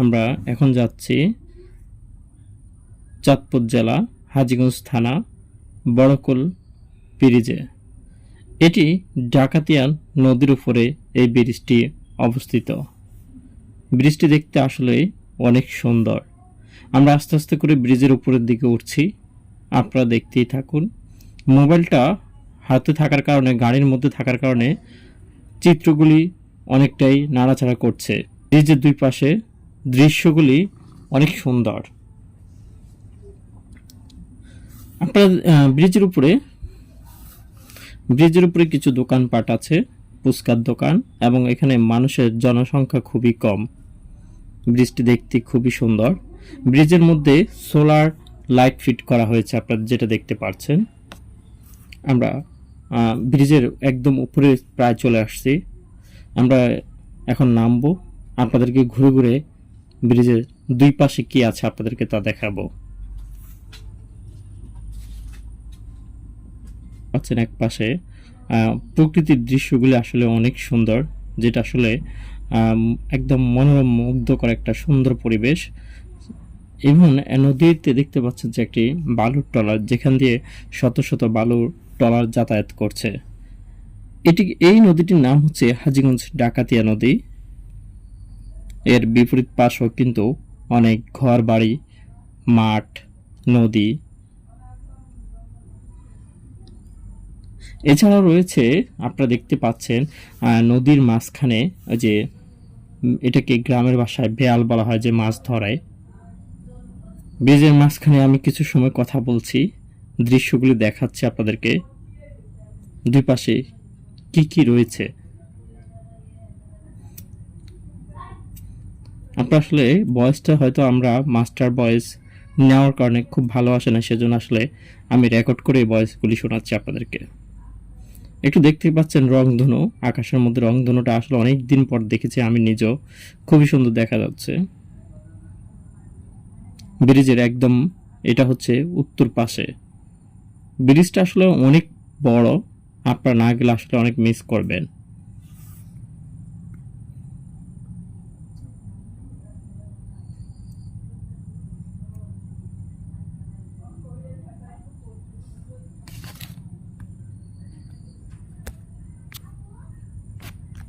আমরা এখন যাচ্ছি চাঁদপুর জেলা হাজীগঞ্জ থানা বড়কুল ব্রিজে। এটি ডাকাতিয়া নদীর উপরে এই ব্রিজটি অবস্থিত। ব্রিজটি দেখতে আসলে অনেক সুন্দর। আমরা আস্তে আস্তে করে ব্রিজের উপরের দিকে উঠছি, আপনারা দেখতেই থাকুন। মোবাইলটা হাতে থাকার কারণে, গাড়ির মধ্যে থাকার কারণে চিত্রগুলি অনেকটাই নাড়াচাড়া করছে। ব্রিজের দুই পাশে দৃশ্যগুলি অনেক সুন্দর। আপনারা ব্রিজের উপরে কিছু দোকানপাট আছে, ফুচকার দোকান, এবং এখানে মানুষের জনসংখ্যা খুবই কম। ব্রিজটি দেখতে খুবই সুন্দর। ব্রিজের মধ্যে সোলার লাইট ফিট করা হয়েছে, আপনারা যেটা দেখতে পাচ্ছেন। আমরা ব্রিজের একদম উপরে প্রায় চলে আসছি। আমরা এখন নামবো, আপনাদেরকে ঘুরে ঘুরে ব্রিজের দুই পাশে কি আছে আপনাদেরকে তা দেখাবো। পাচ্ছেন এক পাশে প্রকৃতির দৃশ্যগুলি আসলে অনেক সুন্দর, যেটা আসলে একদম মনোরম মুগ্ধকর একটা সুন্দর পরিবেশ। এবং নদীতে দেখতে পাচ্ছেন যে একটি বালুর ট্রলার, যেখান দিয়ে শত শত বালুর ট্রলার যাতায়াত করছে। এই নদীটির নাম হচ্ছে হাজীগঞ্জ ডাকাতিয়া নদী। এর বিপরীত পাশেও কিন্তু অনেক ঘর বাড়ি, মাঠ, নদী, এছাড়াও রয়েছে, আপনারা দেখতে পাচ্ছেন নদীর মাঝখানে যে এটাকে গ্রামের ভাষায় বেয়াল বলা হয়, যে মাছ ধরায়। ব্রিজের মাঝখানে আমি কিছু সময় কথা বলছি, দৃশ্যগুলি দেখাচ্ছি আপনাদেরকে। দুই পাশে কি কি রয়েছে আপনার আসলে ভয়েসটা হয়তো আমরা মাস্টার ভয়েস নেওয়ার কারণে খুব ভালো আসে না, সেজন্য আসলে আমি রেকর্ড করে এই ভয়েসগুলি শোনাচ্ছি আপনাদেরকে। একটু দেখতে পাচ্ছেন রংধনু, আকাশের মধ্যে রংধনুটা আসলে অনেক দিন পর দেখেছি আমি নিজেও, খুবই সুন্দর দেখা যাচ্ছে। ব্রিজের একদম এটা হচ্ছে উত্তর পাশে। ব্রিজটা আসলে অনেক বড়, আপনারা না গেলে আসলে অনেক মিস করবেন।